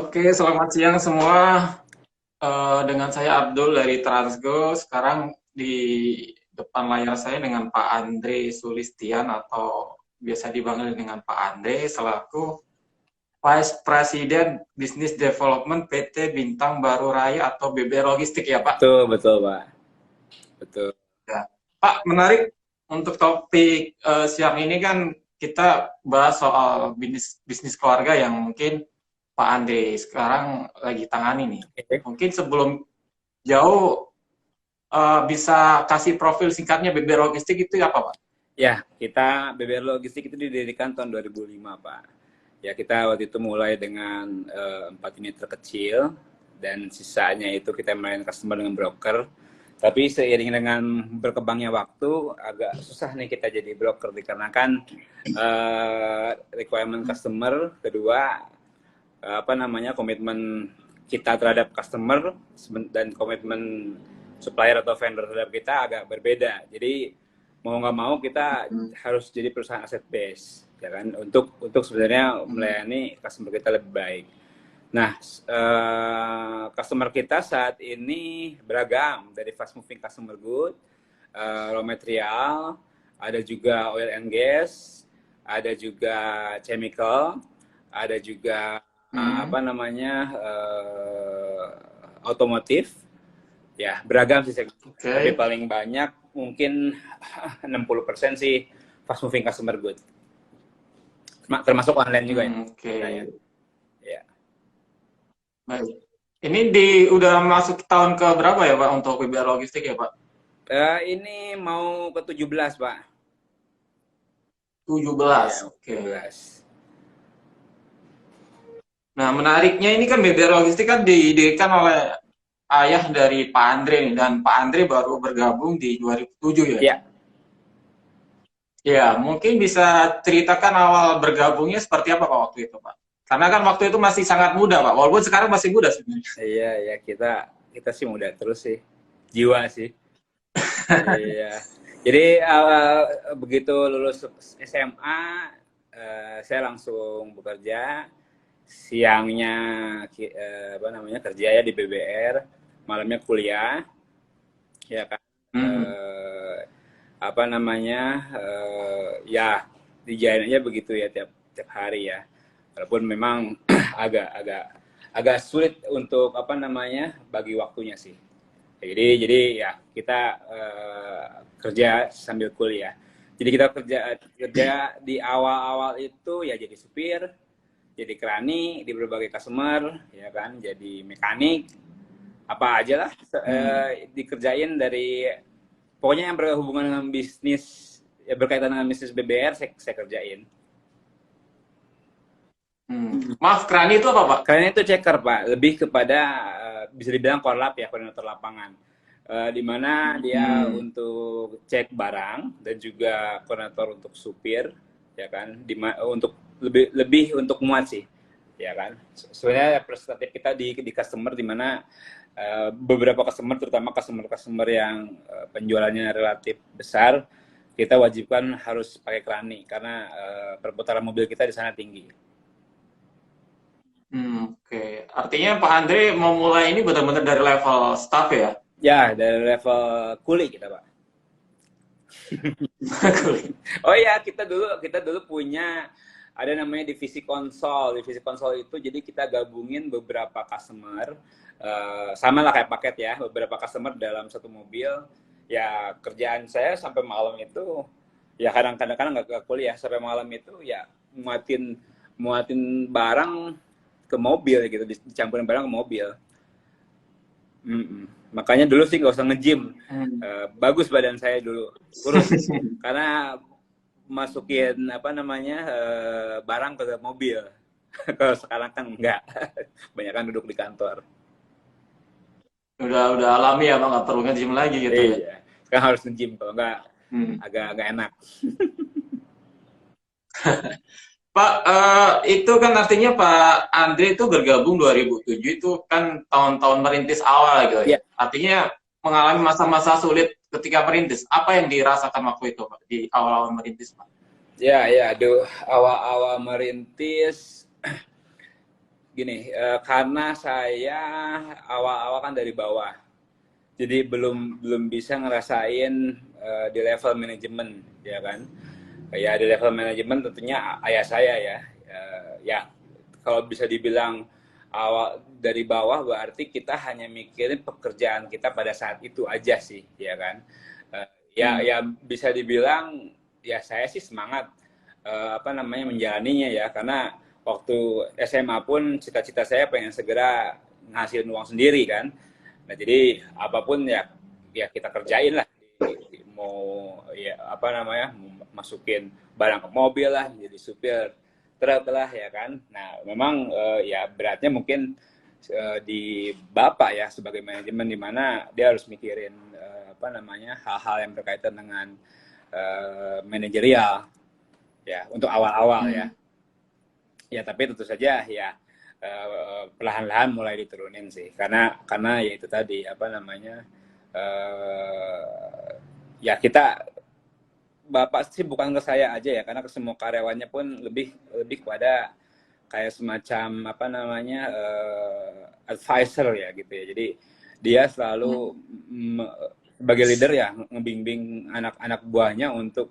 Oke, selamat siang semua. Dengan saya Abdul dari Transgo. Sekarang di depan layar saya dengan Pak Andre Sulistian atau biasa dipanggil dengan Pak Andre selaku Vice President Business Development PT Bintang Baru Raya atau BB Logistik ya Pak. Betul, betul, Pak. Betul. Ya. Pak, menarik untuk topik siang ini kan kita bahas soal bisnis bisnis keluarga yang mungkin Pak Andre sekarang lagi tangani nih. Oke. Mungkin sebelum jauh bisa kasih profil singkatnya BB Logistik itu apa, Pak? Ya, kita BBR Logistik itu didirikan tahun 2005, Pak. Ya, kita waktu itu mulai dengan 4 unit terkecil, dan sisanya itu kita melayani customer dengan broker. Tapi seiring dengan berkembangnya waktu, agak susah nih kita jadi broker, dikarenakan requirement customer, kedua, komitmen kita terhadap customer, dan komitmen supplier atau vendor terhadap kita agak berbeda. Jadi mau nggak mau kita harus jadi perusahaan aset base, ya kan, untuk sebenarnya melayani customer kita lebih baik. Nah, customer kita saat ini beragam, dari fast moving customer good, raw material, ada juga oil and gas, ada juga chemical, ada juga otomotif. Ya, beragam sih, tapi Oke. paling banyak mungkin 60% sih fast moving customer good. Termasuk online juga ya. Oke. Ya. Baik. Ini udah masuk tahun ke berapa ya, Pak, untuk BB Logistik ya, Pak? Ini mau ke 17, Pak. 17. Iya, Oke. 17. Nah, menariknya ini kan BB Logistik kan didirikan oleh ayah dari Pak Andre nih, dan Pak Andre baru bergabung di 2007 ya. Ya, Ya, mungkin bisa ceritakan awal bergabungnya seperti apa Pak waktu itu, Pak? Karena kan waktu itu masih sangat muda, Pak. Walaupun sekarang masih muda sebenarnya. iya, ya, kita sih muda terus sih. Jiwa sih. Iya. Jadi begitu lulus SMA, saya langsung bekerja. Siangnya kerja ya di BBR, malamnya kuliah, ya kan. Hmm. Eh, Ya dijalin aja begitu ya, tiap tiap hari ya. Walaupun memang agak sulit untuk bagi waktunya sih. Jadi ya kita kerja sambil kuliah. Jadi kita kerja kerja di awal-awal itu ya jadi supir, jadi kerani di berbagai customer, ya kan, jadi mekanik, apa aja lah dikerjain, dari pokoknya yang berhubungan dengan bisnis, ya berkaitan dengan bisnis BBR, saya kerjain. Maaf, Krani itu apa, Pak? Kalian itu checker, Pak, lebih kepada bisa dibilang korlap ya, koordinator lapangan. Di mana dia Hmm. untuk cek barang dan juga koordinator untuk supir, ya kan, untuk lebih lebih untuk muat sih, ya kan. Sebenarnya representatif kita di customer, di mana beberapa customer, terutama customer yang penjualannya relatif besar, kita wajibkan harus pakai kerani karena perputaran mobil kita di sana tinggi. Oke. Artinya Pak Andre memulai ini benar-benar dari level staff ya? Ya, dari level kuli kita, Pak. Oh iya, kita dulu punya, ada namanya divisi konsol. Divisi konsol itu jadi kita gabungin beberapa customer, sama lah kayak paket ya, beberapa customer dalam satu mobil. Ya kerjaan saya sampai malam itu, ya kadang-kadang nggak kuliah, sampai malam itu ya muatin muatin barang ke mobil gitu, dicampurin barang ke mobil. Makanya dulu sih nggak usah nge-gym. Hmm. Bagus badan saya dulu, kurus, karena masukin barang ke mobil. Kalau sekarang kan enggak, banyak kan duduk di kantor. Udah alami ya, Pak, nggak perlu nge-gym lagi gitu ya? Iya, kan harus nge-gym, kalau enggak Hmm. agak enak. Pak, itu kan artinya Pak Andre itu bergabung 2007 itu kan tahun-tahun merintis awal gitu ya. Ya, Artinya mengalami masa-masa sulit ketika merintis. Apa yang dirasakan waktu itu, Pak, di awal-awal merintis, Pak? ya, aduh, awal-awal merintis gini, karena saya awal-awal kan dari bawah, jadi belum bisa ngerasain di level manajemen, ya kan? Ya di level manajemen tentunya ayah saya ya, ya kalau bisa dibilang awal dari bawah berarti kita hanya mikirin pekerjaan kita pada saat itu aja sih, ya kan? Ya bisa dibilang ya saya sih semangat apa namanya menjalaninya ya, karena waktu SMA pun cita-cita saya pengen segera ngasilin uang sendiri kan. Nah jadi apapun ya kita kerjain lah, mau ya apa namanya masukin barang ke mobil lah, jadi supir truk lah ya kan. Nah memang ya beratnya mungkin di bapak ya sebagai manajemen, di mana dia harus mikirin apa namanya hal-hal yang berkaitan dengan manajerial ya untuk awal-awal ya. Ya tapi tentu saja ya perlahan-lahan mulai diturunin sih, karena ya itu tadi apa namanya ya kita bapak sih bukan ke saya aja ya, karena ke semua karyawannya pun lebih lebih kepada kayak semacam apa namanya advisor ya gitu ya. Jadi dia selalu sebagai leader ya ngebimbing anak-anak buahnya untuk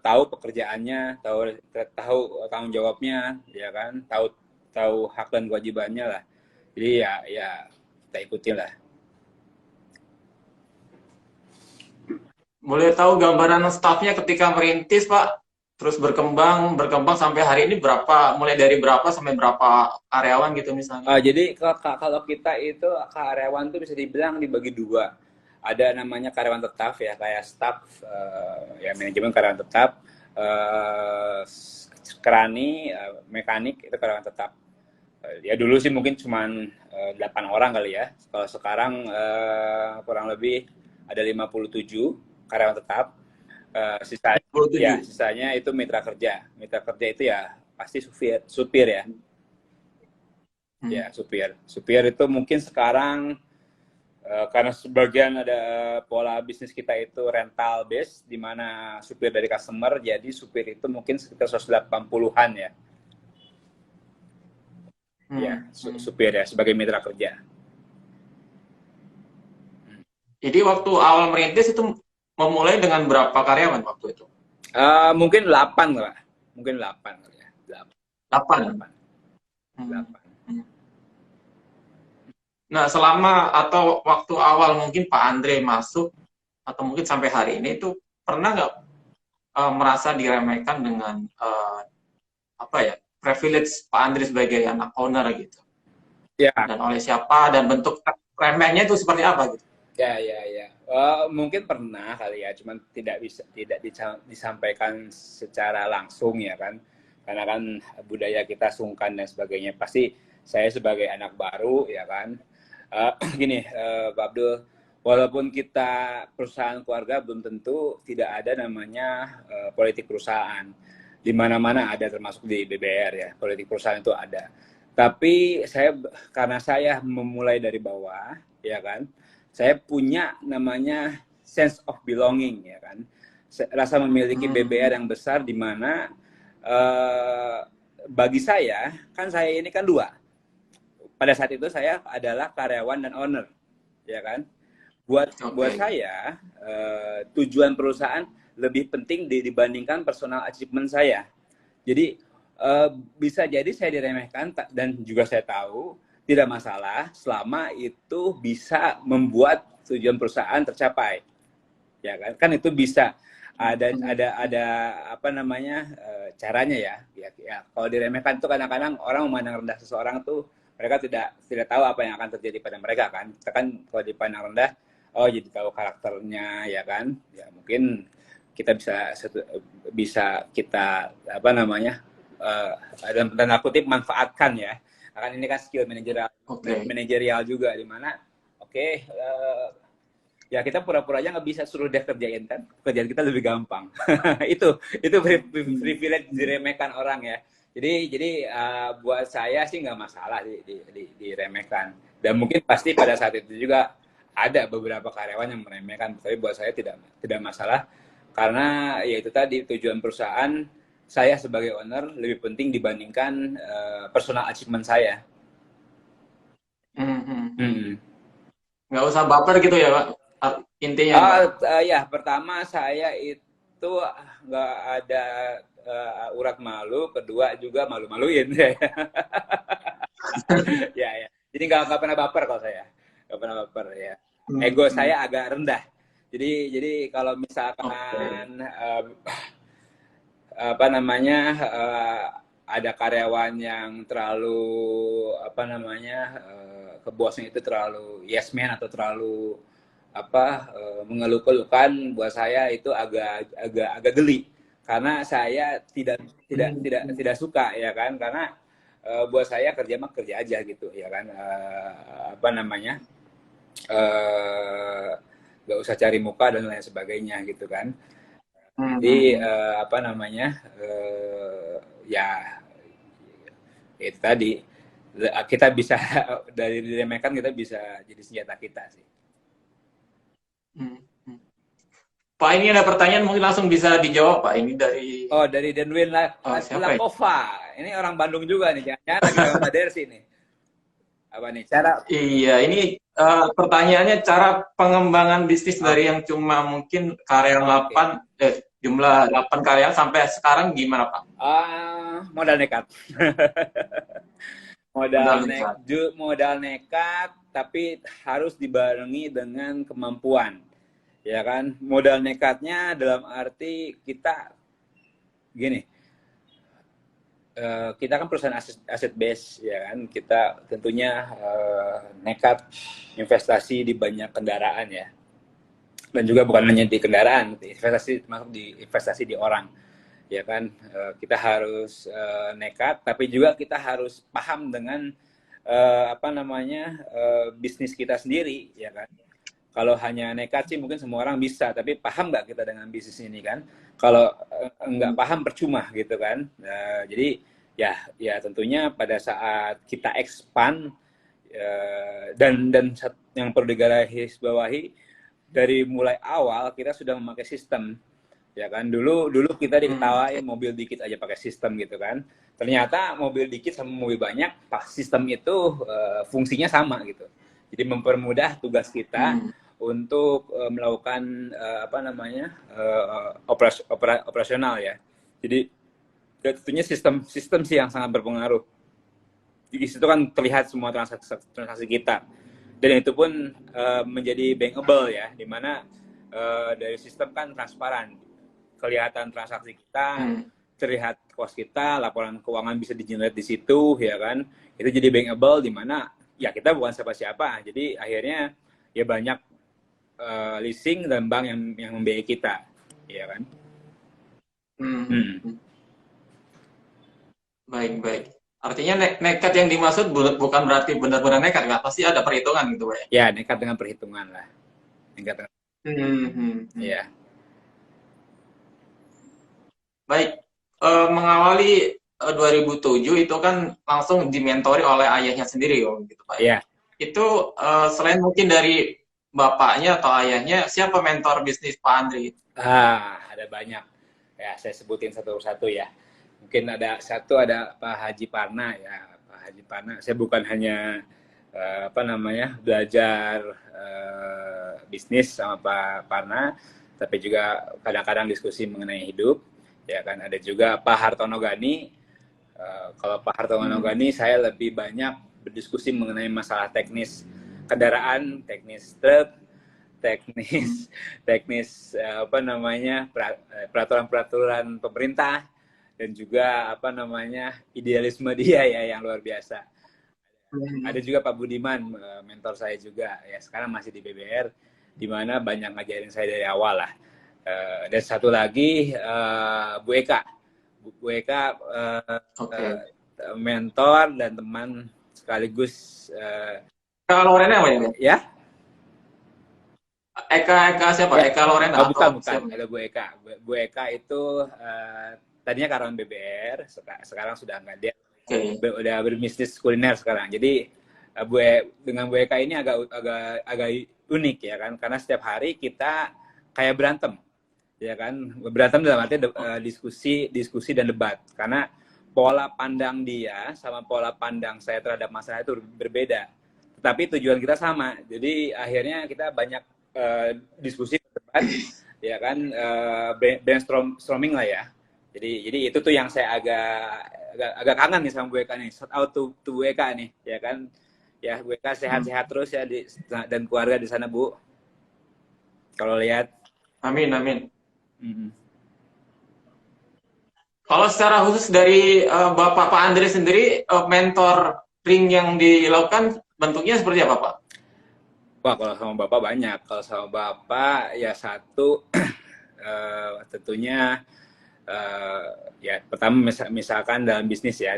tahu pekerjaannya, tahu tanggung jawabnya, ya kan, tahu hak dan kewajibannya lah. Jadi ya kita ikutin lah. Boleh tahu gambaran staffnya ketika merintis, Pak? Terus berkembang sampai hari ini berapa? Mulai dari berapa sampai berapa karyawan gitu misalnya? Jadi kalau kita itu karyawan tuh bisa dibilang dibagi dua. Ada namanya karyawan tetap ya, kayak staff ya manajemen karyawan tetap, kerani, mekanik itu karyawan tetap. Ya dulu sih mungkin cuman 8 orang kali ya. Kalau sekarang kurang lebih ada 57 karyawan tetap. Sisanya ya 27. sisanya itu mitra kerja. Mitra kerja itu ya pasti supir ya. Ya, supir. Supir itu mungkin sekarang karena sebagian ada pola bisnis kita itu rental base, di mana supir dari customer, jadi supir itu mungkin sekitar 180-an ya. Ya, supir ya, sebagai mitra kerja. Jadi waktu awal merintis itu memulai dengan berapa karyawan waktu itu? Mungkin 8 lah. Mungkin 8 kali ya. 8. 8. 8. Nah, selama atau waktu awal mungkin Pak Andre masuk, atau mungkin sampai hari ini itu pernah nggak merasa diremehkan dengan apa ya, privilege Pak Andre sebagai anak owner gitu? Ya. Dan oleh siapa, dan bentuk remehnya itu seperti apa gitu? Ya. Mungkin pernah kali ya, cuman tidak disampaikan secara langsung ya kan. Karena kan budaya kita sungkan dan sebagainya. Pasti saya sebagai anak baru ya kan. Gini, Pak Abdul, walaupun kita perusahaan keluarga, belum tentu tidak ada namanya politik perusahaan. Di mana-mana ada, termasuk di BBR ya, politik perusahaan itu ada. Tapi karena saya memulai dari bawah, ya kan, saya punya namanya sense of belonging, ya kan, rasa memiliki BBR yang besar, di mana bagi saya kan, saya ini kan dua. Pada saat itu saya adalah karyawan dan owner, ya kan. Buat saya tujuan perusahaan lebih penting dibandingkan personal achievement saya. Jadi bisa jadi saya diremehkan, dan juga saya tahu tidak masalah selama itu bisa membuat tujuan perusahaan tercapai, ya kan. Kan itu bisa ada apa namanya caranya ya. Kalau diremehkan itu kadang-kadang orang memandang rendah seseorang tuh, mereka tidak tahu apa yang akan terjadi pada mereka kan. Kita kan kalau dipandang rendah, oh jadi tahu karakternya ya kan. Ya mungkin kita bisa kita apa namanya dalam tanda kutip manfaatkan ya. Kan ini kan skill manajerial juga, di mana ya kita pura-pura aja nggak bisa, suruh dia kerjain kan, kerjaan kita lebih gampang. itu privilege diremehkan orang ya. Jadi buat saya sih nggak masalah diremehkan, dan mungkin pasti pada saat itu juga ada beberapa karyawan yang meremehkan, tapi buat saya tidak masalah, karena ya itu tadi, tujuan perusahaan saya sebagai owner lebih penting dibandingkan personal achievement saya. Hmm, hmm, hmm. Hmm. Nggak usah baper gitu ya, Pak. Intinya, Pak. Ya, pertama saya itu nggak ada urat malu, kedua juga malu-maluin. Ya, ya. Jadi nggak pernah baper kalau saya, nggak pernah baper ya. Hmm, Ego hmm. saya agak rendah. Jadi kalau Oke. misalkan apa namanya ada karyawan yang terlalu apa namanya ke bosnya itu terlalu yes man atau terlalu apa mengeluh-keluhkan, buat saya itu agak geli karena saya Hmm, hmm. tidak suka ya kan, karena buat saya kerja mah kerja aja gitu ya kan, apa namanya eh, nggak usah cari muka dan lain sebagainya gitu kan. Hmm, hmm, Jadi hmm. apa namanya ya itu tadi kita bisa dari diremehkan kita bisa jadi senjata kita sih. Hmm, hmm. Pak, ini ada pertanyaan mungkin langsung bisa dijawab, Pak. Ini dari Oh, dari Denwin siapa ya? Lakova. Ini orang Bandung juga nih, jangan lagi sama Mbak Dersi nih. Apa nih? Cara Iya, ini pertanyaannya cara pengembangan bisnis dari oke. yang cuma mungkin karyawan Oke. 8, jumlah 8 karyawan sampai sekarang gimana, Pak? Modal nekat. Modal nih. Modal nekat tapi harus dibarengi dengan kemampuan. Ya kan? Modal nekatnya dalam arti kita gini, kita kan perusahaan aset base ya kan, kita tentunya nekat investasi di banyak kendaraan ya, dan juga bukan hanya di kendaraan, investasi termasuk di investasi di orang ya kan. Kita harus nekat tapi juga kita harus paham dengan apa namanya bisnis kita sendiri ya kan. Kalau hanya nekat sih mungkin semua orang bisa, tapi paham nggak kita dengan bisnis ini kan? Kalau nggak paham percuma gitu kan. Jadi ya tentunya pada saat kita expand dan yang perlu digarisbawahi dari mulai awal kita sudah memakai sistem ya kan. Dulu kita Oke. diketawain mobil dikit aja pakai sistem gitu kan. Ternyata mobil dikit sama mobil banyak, pas sistem itu fungsinya sama gitu. Jadi mempermudah tugas kita Hmm, untuk melakukan apa namanya operasional ya. Jadi tentunya sistem sih yang sangat berpengaruh. Di situ kan terlihat semua transaksi kita. Dan itu pun menjadi bankable ya, di mana dari sistem kan transparan. Kelihatan transaksi kita, hmm, terlihat cost kita, laporan keuangan bisa di-generate di situ ya kan. Itu jadi bankable di mana ya kita bukan siapa-siapa. Jadi akhirnya ya banyak leasing dan bank yang membiayai kita, ya kan? hmm, hmm, Hmm. hmm. Baik, baik. Artinya nekat yang dimaksud bukan berarti benar-benar nekat, nggak? Pasti ada perhitungan gitu, Pak. Ya? Ya, nekat dengan perhitungan lah. Nekat dengan, Hmm, hmm, hmm. ya, Baik. Mengawali 2007 itu kan langsung dimentori oleh ayahnya sendiri, Om, gitu, Pak. Ya? ya. Itu selain mungkin dari bapaknya atau ayahnya, siapa mentor bisnis Pak Andri? Ada banyak. Ya, saya sebutin satu-satu ya. Mungkin ada Pak Haji Parna ya. Pak Haji Parna, saya bukan hanya apa namanya belajar bisnis sama Pak Parna, tapi juga kadang-kadang diskusi mengenai hidup. Ya kan, ada juga Pak Hartono Gani. Kalau Pak Hartono Hmm, Gani, saya lebih banyak berdiskusi mengenai masalah teknis kendaraan, teknis truk, hmm, teknis teknis apa namanya peraturan-peraturan pemerintah, dan juga apa namanya idealisme dia ya yang luar biasa. Ada hmm, juga Pak Budiman, mentor saya juga ya, sekarang masih di BBR, di mana banyak ngajarin saya dari awal lah. Dan satu lagi Bu Eka. Bu Eka oke. mentor dan teman sekaligus Eka Lorena apa ya? ya. Eka siapa? Ya, Eka Lorena oh, atau bukan, siapa? ada Bu Eka. Bu Eka itu tadinya karyawan BBR, sekarang sudah nggak, dia Oke. udah berbisnis kuliner sekarang. Jadi dengan Bu Eka ini agak unik ya kan, karena setiap hari kita kayak berantem. ya kan, berantem dalam arti diskusi dan debat, karena pola pandang dia sama pola pandang saya terhadap masalah itu berbeda, tetapi tujuan kita sama. Jadi akhirnya kita banyak diskusi, debat, ya kan, brainstorming lah ya. Jadi itu tuh yang saya agak kangen nih sama Bu Eka nih. Shout out to Bu Eka nih, ya kan. Ya, Bu Eka sehat-sehat terus ya dan keluarga di sana, Bu. Kalau lihat. Amin, amin. Mm-mm. Kalau secara khusus dari Bapak Pak Andre sendiri, mentoring yang dilakukan bentuknya seperti apa, Pak? Wah, kalau sama Bapak banyak. Kalau sama Bapak ya satu tentunya ya pertama misalkan dalam bisnis ya,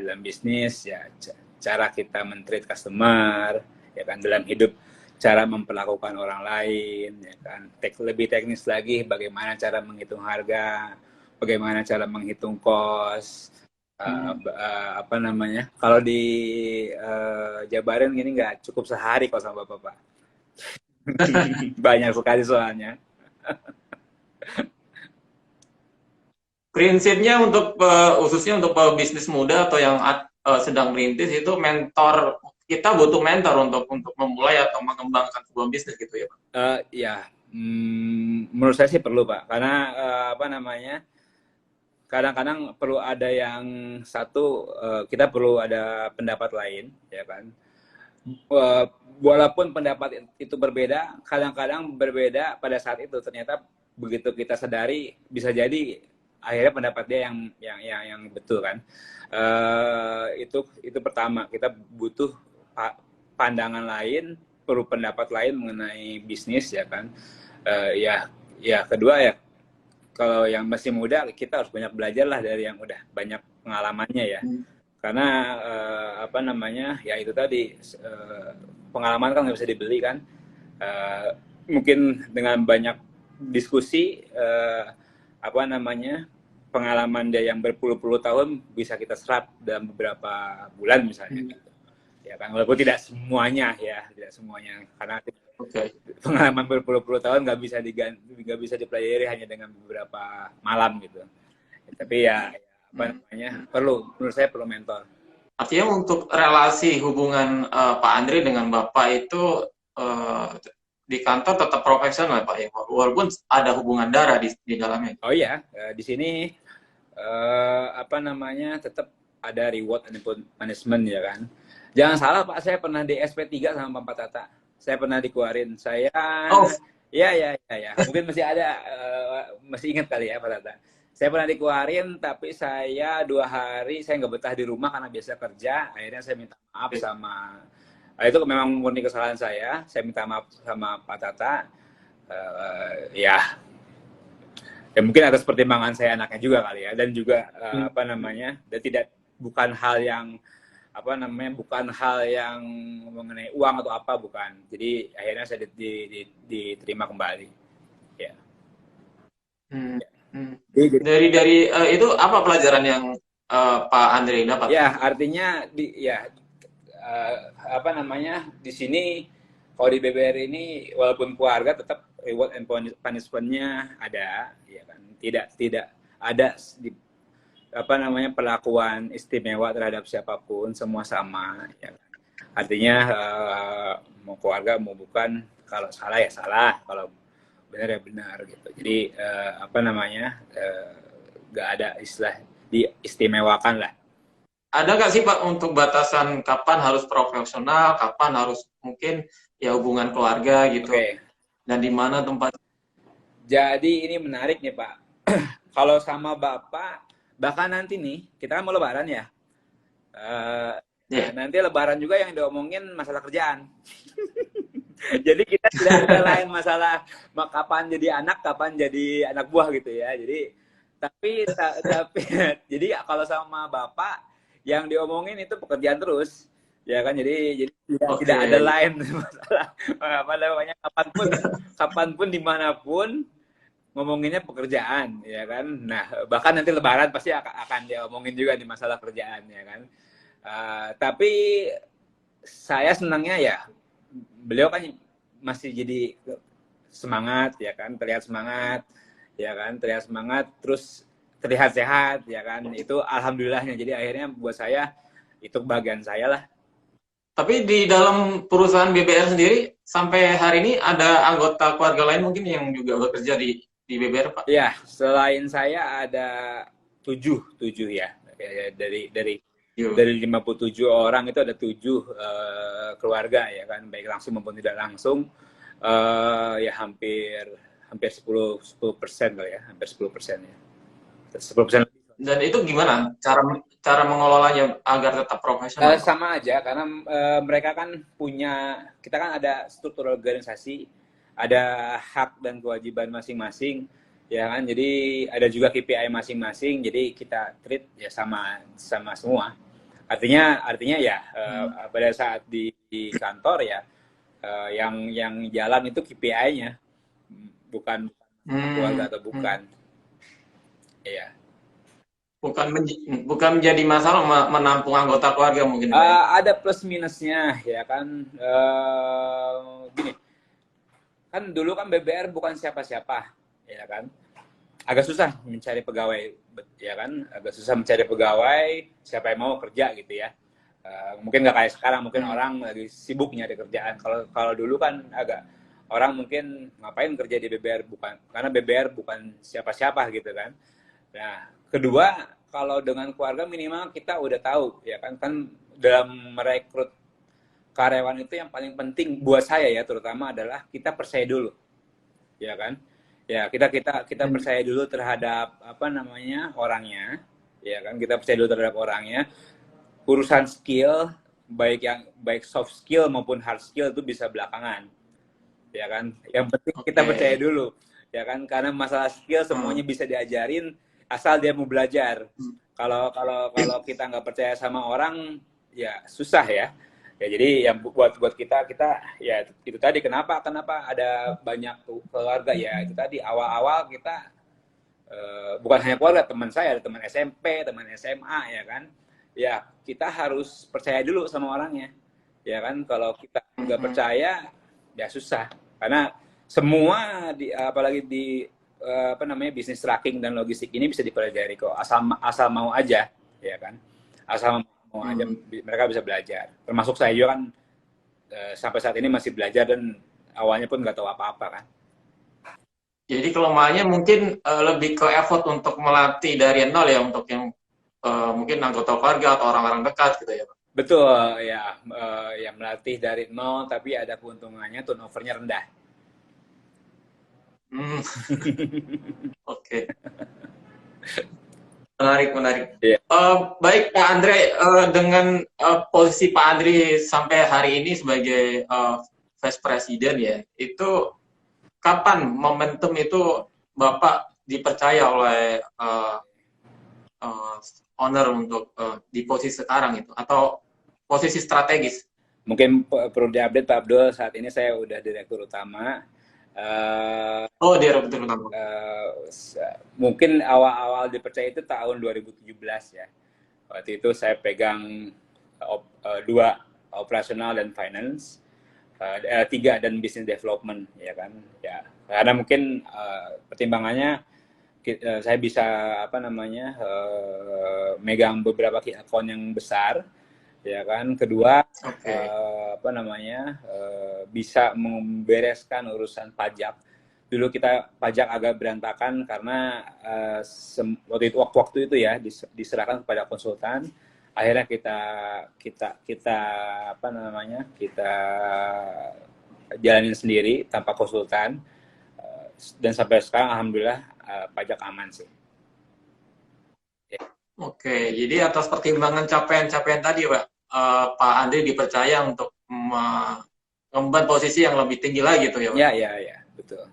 cara kita men-treat customer, ya kan, dalam hidup cara memperlakukan orang lain, ya kan. Lebih teknis lagi bagaimana cara menghitung harga, bagaimana cara menghitung cost, apa namanya, kalau di jabarin gini nggak cukup sehari kalau sama Bapak. Banyak sekali soalnya. Prinsipnya untuk khususnya untuk bisnis muda atau yang sedang merintis itu kita butuh mentor untuk memulai atau mengembangkan sebuah bisnis gitu ya, Pak. Ya, menurut saya sih perlu, Pak, karena apa namanya, kadang-kadang perlu ada yang satu, kita perlu ada pendapat lain, ya kan. Walaupun pendapat itu berbeda, kadang-kadang berbeda pada saat itu, ternyata begitu kita sadari bisa jadi akhirnya pendapat dia yang betul kan. Itu pertama, kita butuh pandangan lain, perlu pendapat lain mengenai bisnis, ya kan. Ya kedua ya, kalau yang masih muda kita harus banyak belajar lah dari yang udah banyak pengalamannya ya. Karena apa namanya, ya itu tadi, pengalaman kan nggak bisa dibeli kan. Mungkin dengan banyak diskusi, apa namanya, pengalaman dia yang berpuluh-puluh tahun bisa kita serap dalam beberapa bulan misalnya gitu. Ya kan, walaupun tidak semuanya ya, tidak semuanya, karena pengalaman berpuluh-puluh tahun nggak bisa dipelajari hanya dengan beberapa malam gitu. Tapi ya apa namanya, menurut saya perlu mentor. Artinya untuk relasi hubungan Pak Andre dengan Bapak itu di kantor tetap profesional, Pak, ya, walaupun ada hubungan darah di dalamnya. Oh iya, di sini apa namanya, tetap ada reward and punishment, ya kan. Jangan salah, Pak, saya pernah di SP3 sama Pak Tata. Saya pernah dikeluarin. Saya ya. Mungkin masih ada, masih ingat kali ya Pak Tata. Saya pernah dikeluarin, tapi saya 2 hari saya nggak betah di rumah karena biasa kerja. Akhirnya saya minta maaf sama, itu memang murni kesalahan saya. Saya minta maaf sama Pak Tata. Ya mungkin atas pertimbangan saya anaknya juga kali ya, dan juga apa namanya, dan bukan hal yang apa namanya, bukan hal yang mengenai uang atau apa, bukan. Jadi akhirnya saya diterima kembali. Ya. Dari itu apa pelajaran yang Pak Andre dapat? Ya, artinya apa namanya, di sini kalau di BBR ini walaupun keluarga tetap reward and punishment-nya ada, ya kan. Tidak ada apa namanya, perlakuan istimewa terhadap siapapun, semua sama, ya kan. Artinya mau keluarga mau bukan, kalau salah ya salah, kalau benar ya benar gitu. Jadi apa namanya, nggak ada istilah diistimewakan lah. Ada nggak sih Pak untuk batasan kapan harus profesional, kapan harus mungkin ya hubungan keluarga gitu, dan di mana tempat? Jadi ini menarik nih Pak. Kalau sama Bapak, bahkan nanti nih kita kan mau Lebaran ya. Nanti Lebaran juga yang diomongin masalah kerjaan. Jadi kita tidak ada lain masalah kapan jadi anak, kapan jadi anak buah gitu ya. Jadi tapi jadi kalau sama Bapak yang diomongin itu pekerjaan terus, ya kan. Jadi tidak ada lain masalah apa namanya, kapanpun dimanapun ngomonginnya pekerjaan, ya kan. Nah, bahkan nanti Lebaran pasti akan diomongin juga di masalah kerjaan, ya kan. Tapi saya senangnya ya beliau kan masih jadi semangat, ya kan, terlihat semangat, ya kan, terlihat semangat, terus terlihat sehat, ya kan, itu alhamdulillahnya. Jadi akhirnya buat saya itu kebahagiaan saya lah. Tapi di dalam perusahaan BBR sendiri sampai hari ini ada anggota keluarga lain mungkin yang juga bekerja di BBR, Pak? Ya, selain saya ada tujuh ya. Yo. Dari 57 orang itu ada 7 keluarga, ya kan, baik langsung maupun tidak langsung. Ya hampir hampir 10% kali ya, hampir 10% ya. 10% lebih. Dan itu gimana cara cara mengelolanya agar tetap profesional, Pak? Sama aja karena mereka kan punya, kita kan ada struktur organisasi, ada hak dan kewajiban masing-masing, ya kan. Jadi ada juga KPI masing-masing, jadi kita treat ya sama sama semua. Artinya ya pada saat di kantor ya yang jalan itu KPI-nya, bukan keluarga atau Hmm. bukan. Iya. Bukan menjadi masalah menampung anggota keluarga mungkin, Pak ya? Ada plus minusnya ya kan. Gini, kan dulu kan BBR bukan siapa-siapa, ya kan. Agak susah mencari pegawai, ya kan. Agak susah mencari pegawai, siapa yang mau kerja gitu ya. Mungkin nggak kayak sekarang, mungkin Hmm. orang lagi sibuk nyari kerjaan. Kalau kalau dulu kan agak orang mungkin ngapain kerja di BBR, bukan karena BBR bukan siapa-siapa gitu kan. Nah, kedua, kalau dengan keluarga minimal kita udah tahu ya kan, kan dalam merekrut karyawan itu yang paling penting buat saya ya terutama adalah kita percaya dulu, ya kan. Ya, kita Hmm. percaya dulu terhadap apa namanya orangnya, ya kan, kita percaya dulu terhadap orangnya. Urusan skill, baik soft skill maupun hard skill itu bisa belakangan, ya kan. Yang penting kita percaya Oke. dulu, ya kan, karena masalah skill Hmm. semuanya bisa diajarin asal dia mau belajar. Hmm. Kalau kita nggak percaya sama orang, ya susah ya. Ya jadi yang buat kita ya itu tadi, kenapa kenapa ada banyak keluarga ya, itu tadi awal-awal kita bukan hanya keluarga, teman saya ada teman SMP, teman SMA, ya kan. Ya kita harus percaya dulu sama orangnya, ya kan. Kalau kita nggak Hmm. percaya ya susah, karena semua apalagi di apa namanya bisnis tracking dan logistik ini bisa dipelajari kok, asal asal mau aja, ya kan. Asal mau aja Hmm. mereka bisa belajar, termasuk saya juga kan sampai saat ini masih belajar dan awalnya pun nggak tahu apa-apa kan. Jadi kelemahannya mungkin lebih ke effort untuk melatih dari nol ya untuk yang mungkin anggota keluarga atau orang-orang dekat gitu ya, Pak. Betul ya, yang melatih dari nol tapi ada keuntungannya turnovernya rendah. Hmm. Oke. Menarik, menarik. Iya. Baik Pak Andre, dengan posisi Pak Andre sampai hari ini sebagai Vice President ya, itu kapan momentum itu Bapak dipercaya oleh uh, owner untuk di posisi sekarang itu atau posisi strategis? Mungkin perlu diupdate Pak Abdul, saat ini saya udah direktur utama. Uh, Oh, dia betul betul. Mungkin awal-awal dipercaya itu tahun 2017 ya. Waktu itu saya pegang dua, operasional dan finance, tiga dan business development, ya kan. Ya, karena mungkin pertimbangannya saya bisa apa namanya megang beberapa key account yang besar, ya kan. Kedua Oke. apa namanya bisa membereskan urusan pajak. Dulu kita pajak agak berantakan karena waktu itu ya diserahkan kepada konsultan. Akhirnya kita apa namanya kita jalanin sendiri tanpa konsultan. Dan sampai sekarang alhamdulillah pajak aman sih. Oke, jadi atas pertimbangan capaian-capaian tadi, Pak, Pak Andre dipercaya untuk mengemban posisi yang lebih tinggi lagi tuh ya, Pak. Ya, betul.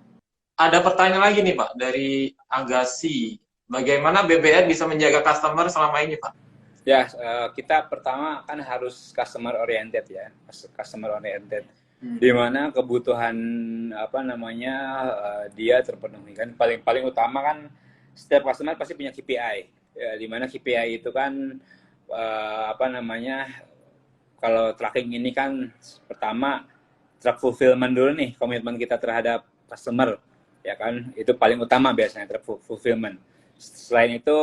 Ada pertanyaan lagi nih, Pak, dari Agassi. Bagaimana BBR bisa menjaga customer selama ini, Pak? Ya, kita pertama kan harus customer oriented ya, customer oriented. Di mana kebutuhan apa namanya dia terpenuhi kan. Paling utama kan setiap customer pasti punya KPI. Ya, di mana KPI itu kan apa namanya kalau tracking ini kan pertama track fulfillment dulu nih, komitmen kita terhadap customer, ya kan, itu paling utama biasanya fulfillment. Selain itu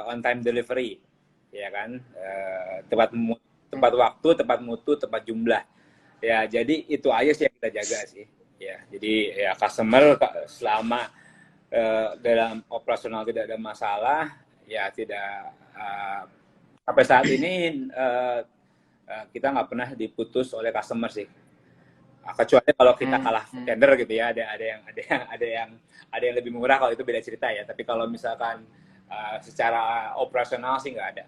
on time delivery, ya kan, tepat waktu, tepat mutu, tepat jumlah. Ya, jadi itu aja sih yang kita jaga sih. Ya, jadi ya customer selama dalam operasional tidak ada masalah, ya tidak sampai saat ini kita nggak pernah diputus oleh customer sih. Kecuali kalau kita kalah tender gitu ya, ada yang lebih murah, kalau itu beda cerita ya. Tapi kalau misalkan secara operasional sih nggak ada.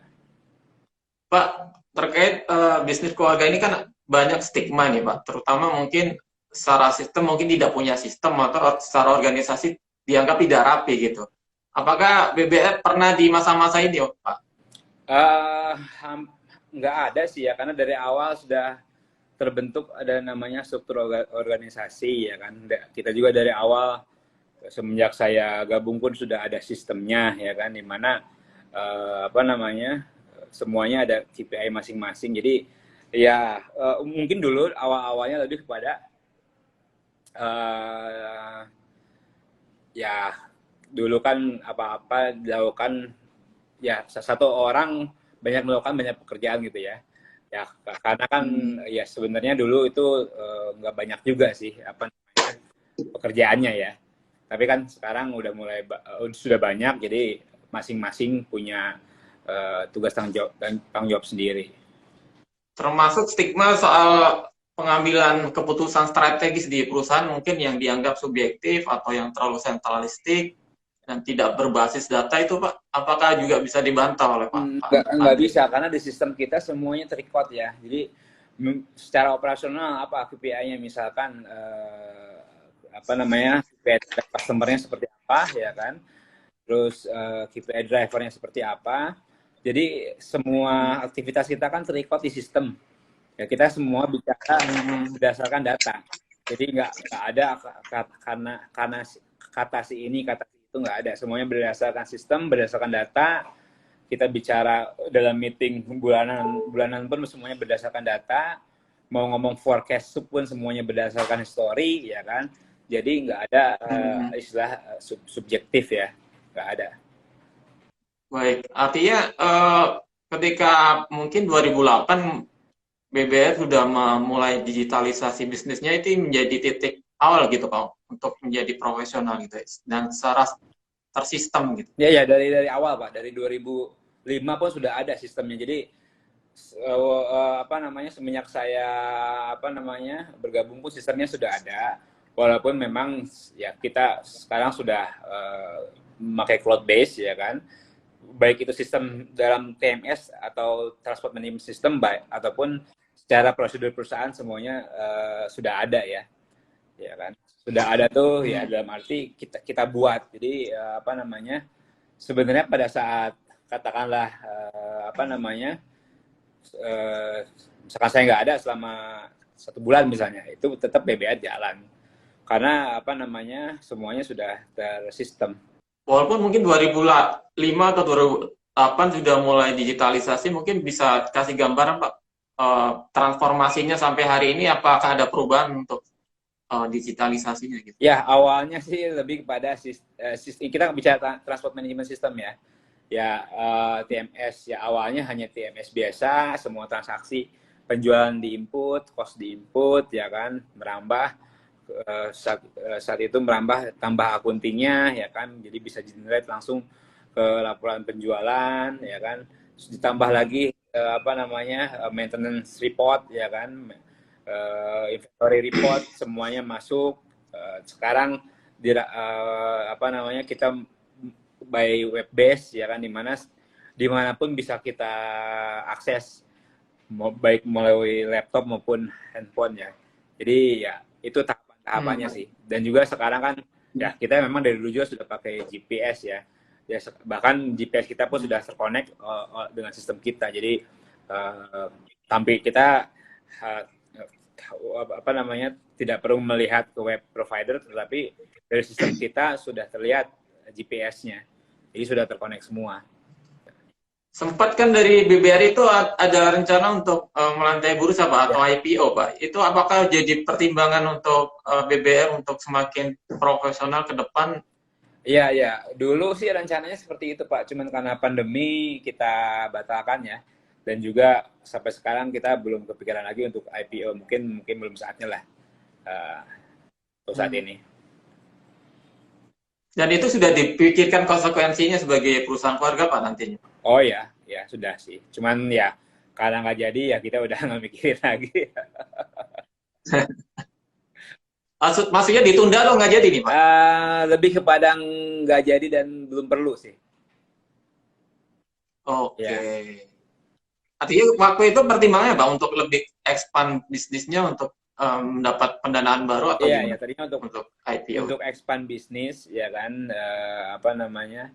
Pak, terkait bisnis keluarga ini kan banyak stigma nih Pak, terutama mungkin secara sistem mungkin tidak punya sistem atau secara organisasi dianggap tidak rapi gitu. Apakah BBF pernah di masa-masa ini Pak? Nggak ada sih ya, karena dari awal sudah terbentuk ada namanya struktur organisasi ya kan. Kita juga dari awal semenjak saya gabung pun sudah ada sistemnya ya kan, dimana semuanya ada KPI masing-masing. Jadi ya mungkin dulu awal-awalnya lebih kepada ya dulu kan apa-apa dilakukan ya satu orang banyak melakukan banyak pekerjaan gitu ya. Ya karena kan ya sebenarnya dulu itu nggak banyak juga sih pekerjaannya ya. Tapi kan sekarang udah mulai sudah banyak, jadi masing-masing punya tugas tanggung jawab sendiri. Termasuk stigma soal pengambilan keputusan strategis di perusahaan mungkin yang dianggap subjektif atau yang terlalu sentralistik dan tidak berbasis data itu Pak, apakah juga bisa dibantah oleh Pak Nggak bisa, karena di sistem kita semuanya terrecord ya. Jadi secara operasional apa KPI-nya, misalkan KPI customer-nya seperti apa ya kan, terus KPI driver-nya seperti apa. Jadi semua aktivitas kita kan terrecord di sistem. Ya kita semua bicara berdasarkan data. Jadi nggak ada karena kata si ini, kata si itu, nggak ada. Semuanya berdasarkan sistem, berdasarkan data. Kita bicara dalam meeting bulanan pun semuanya berdasarkan data. Mau ngomong forecast pun semuanya berdasarkan history, ya kan. Jadi nggak ada istilah subjektif ya, nggak ada. Baik, artinya ketika mungkin 2008 BBR sudah memulai digitalisasi bisnisnya, itu menjadi titik awal gitu Pak untuk menjadi profesional gitu ya, dan secara tersistem gitu. Ya dari awal Pak, dari 2005 pun sudah ada sistemnya. Jadi semenjak saya bergabung pun sistemnya sudah ada. Walaupun memang ya kita sekarang sudah memakai cloud base ya kan. Baik itu sistem dalam TMS atau transport management system, ataupun secara prosedur perusahaan semuanya sudah ada ya kan, sudah ada tuh ya, dalam arti kita buat. Jadi sebenarnya pada saat katakanlah misalkan saya nggak ada selama 1 bulan misalnya, itu tetap BBR jalan karena semuanya sudah tersistem. Walaupun mungkin 2005 atau 2008 sudah mulai digitalisasi, mungkin bisa kasih gambaran Pak, transformasinya sampai hari ini, apakah ada perubahan untuk digitalisasinya gitu? Ya, awalnya sih lebih kepada sistem, kita bicara transport management system ya. Ya, TMS ya, awalnya hanya TMS biasa, semua transaksi penjualan diinput, cost diinput ya kan, merambah saat itu merambah tambah akuntingnya ya kan, jadi bisa generate langsung ke laporan penjualan ya kan. Terus ditambah lagi maintenance report ya kan, inventory report, semuanya masuk. Sekarang kita by web base ya kan, dimanapun bisa kita akses, baik melalui laptop maupun handphone ya. Jadi ya itu tahapannya sih. Dan juga sekarang kan ya kita memang dari dulu juga sudah pakai GPS ya. Bahkan GPS kita pun sudah terkonek dengan sistem kita. Jadi tampil kita tidak perlu melihat ke web provider, tetapi dari sistem kita sudah terlihat GPS-nya. Jadi sudah terkonek semua. sempat kan dari BBR itu ada rencana untuk melantai bursa Pak Ya, atau IPO Pak. Itu apakah jadi pertimbangan untuk BBR untuk semakin profesional ke depan? iya, iya. Dulu sih rencananya seperti itu, Pak. Cuman karena pandemi kita batalkan ya. Dan juga sampai sekarang kita belum kepikiran lagi untuk IPO. Mungkin mungkin belum saatnya lah eh, untuk saat Hmm. ini. Dan itu sudah dipikirkan konsekuensinya sebagai perusahaan keluarga Pak nantinya. Oh ya, ya sudah sih. Cuman ya karena nggak jadi ya kita udah nggak mikirin lagi. Maksudnya ditunda atau nggak jadi nih Pak? Lebih kepada nggak jadi dan belum perlu sih. Oke. Ya, Artinya waktu itu pertimbangannya Pak untuk lebih expand bisnisnya untuk mendapat pendanaan baru atau iya ya gimana tadinya untuk IPO? untuk expand bisnis ya kan apa namanya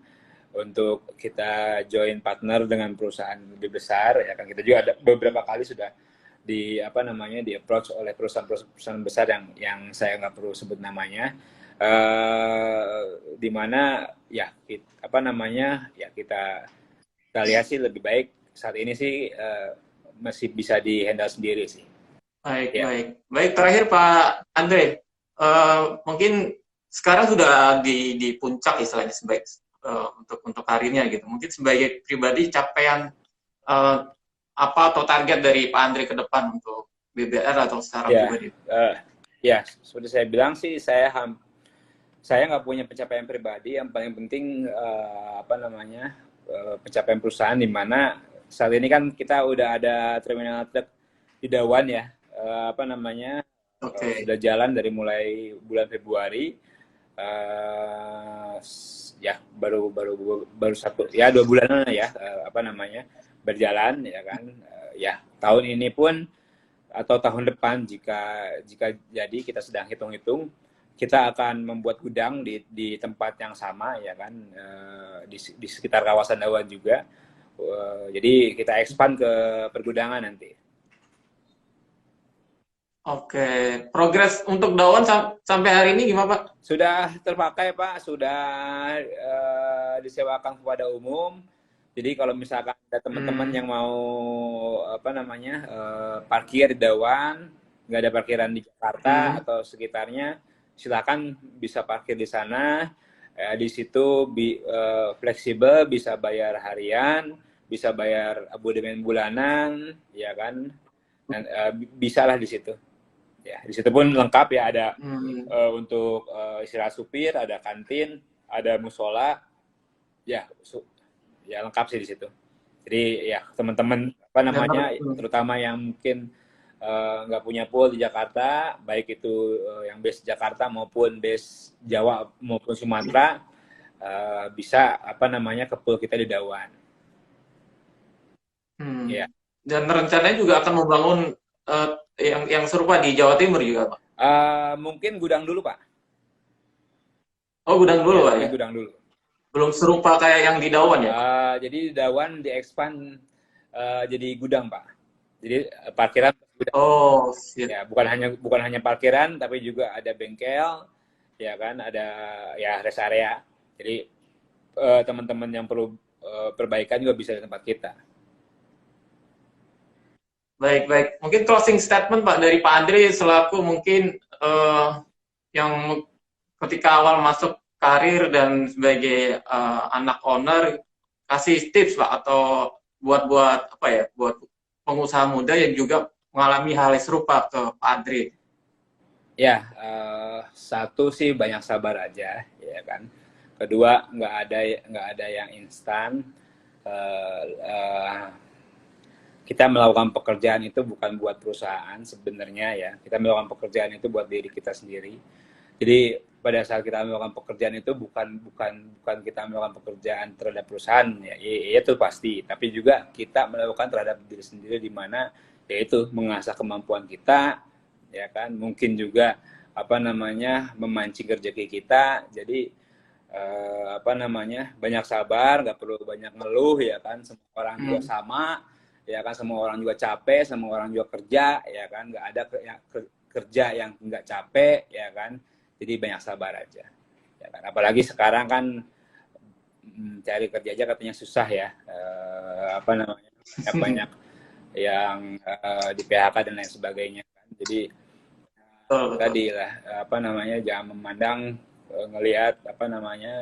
untuk kita join partner dengan perusahaan lebih besar ya kan kita juga ada beberapa kali sudah di apa namanya di approach oleh perusahaan besar yang saya nggak perlu sebut namanya di mana ya apa namanya ya kita lihat sih lebih baik saat ini sih masih bisa di handle sendiri sih Baik, ya. baik. Baik, terakhir Pak Andre, mungkin sekarang sudah di puncak istilahnya sebaik untuk karirnya gitu. Mungkin sebagai pribadi capaian eh, apa atau target dari Pak Andre ke depan untuk BBR atau secara Ya, pribadi? ya seperti saya bilang sih saya nggak punya pencapaian pribadi. Yang paling penting apa namanya pencapaian perusahaan di mana saat ini kan kita udah ada terminal truk di Dawan ya. Apa namanya Oke. sudah jalan dari mulai bulan Februari. Uh, ya baru satu ya 2 bulanan ya apa namanya berjalan ya kan ya tahun ini pun atau tahun depan jika jika jadi kita sedang hitung-hitung kita akan membuat gudang di tempat yang sama ya kan di sekitar kawasan Dawan juga jadi kita expand ke pergudangan nanti. Oke. Progres untuk Dawan sampai hari ini gimana Pak? Sudah terpakai Pak, sudah disewakan kepada umum. Jadi kalau misalkan ada teman-teman Hmm, yang mau apa namanya parkir di Dawan, nggak ada parkiran di Jakarta hmm, atau sekitarnya, silakan bisa parkir di sana. Di situ fleksibel, bisa bayar harian, bisa bayar abodemen bulanan, ya kan? Dan bisalah di situ. Ya, di situ pun lengkap ya ada hmm. untuk istirahat supir, ada kantin, ada musola, ya ya lengkap sih di situ. Jadi ya teman-teman apa Dan namanya terutama yang mungkin nggak punya pool di Jakarta, baik itu yang base Jakarta maupun base Jawa maupun Sumatera bisa apa namanya ke pool kita di Dawan. Ya, Dan rencananya juga akan membangun eh, yang serupa di Jawa Timur juga Pak. mungkin gudang dulu Pak. Oh, gudang dulu Ya Pak mungkin ya. gudang dulu. Belum serupa kayak yang di Dawan ya Pak. Jadi Dawan di-expand jadi gudang, Pak. Jadi parkiran gudang. Oh, shit. Ya, bukan hanya parkiran tapi juga ada bengkel, ya kan, ada ya rest area. Jadi teman-teman yang perlu perbaikan juga bisa di tempat kita. Baik, baik. Mungkin closing statement Pak dari Pak Andri selaku mungkin yang ketika awal masuk karir dan sebagai anak owner kasih tips Pak atau buat apa ya buat pengusaha muda yang juga mengalami hal yang serupa ke Pak Andri. Ya, satu sih banyak sabar aja, ya kan. Kedua, nggak ada yang instan. Uh, uh, kita melakukan pekerjaan itu bukan buat perusahaan sebenarnya ya. Kita melakukan pekerjaan itu buat diri kita sendiri. Jadi pada saat kita melakukan pekerjaan itu bukan kita melakukan pekerjaan terhadap perusahaan ya, itu pasti. Tapi juga kita melakukan terhadap diri sendiri di mana yaitu mengasah kemampuan kita, ya kan. Mungkin juga apa namanya memancing rezeki kita. Jadi apa namanya banyak sabar, nggak perlu banyak ngeluh ya kan. Semua orang juga Hmm. sama ya kan, semua orang juga capek, semua orang juga kerja ya kan, nggak ada kerja yang nggak capek ya kan, jadi banyak sabar aja ya kan, apalagi sekarang kan cari kerja aja katanya susah ya. Apa namanya, banyak yang di PHK dan lain sebagainya kan. Jadi Betul, betul. tadi lah, apa namanya, jangan memandang, ngelihat apa namanya,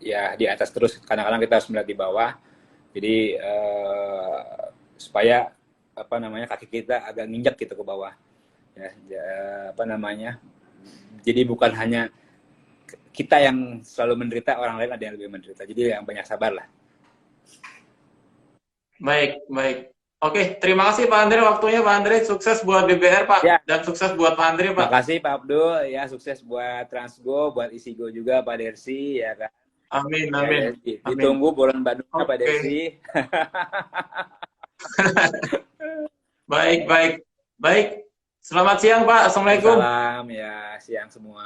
ya di atas terus. Kadang-kadang kita harus melihat di bawah. Jadi supaya apa namanya, kaki kita agak nginjak gitu ke bawah. Ya, apa namanya. Jadi bukan hanya kita yang selalu menderita, orang lain ada yang lebih menderita. Jadi yang banyak sabar lah. Baik, baik. Oke, terima kasih Pak Andre waktunya Pak Andre. Sukses buat BBR Pak Ya, dan sukses buat Pak Andre Pak. makasih Pak Abdul, ya sukses buat Transgo, buat Isigo juga Pak Dersi, ya kan. Amin, Ya, amin, ya, amin. ditunggu bulan Bandungnya Pak Oke, Dersi. baik, baik, baik. Selamat siang Pak. Assalamualaikum. Salam ya, siang semua.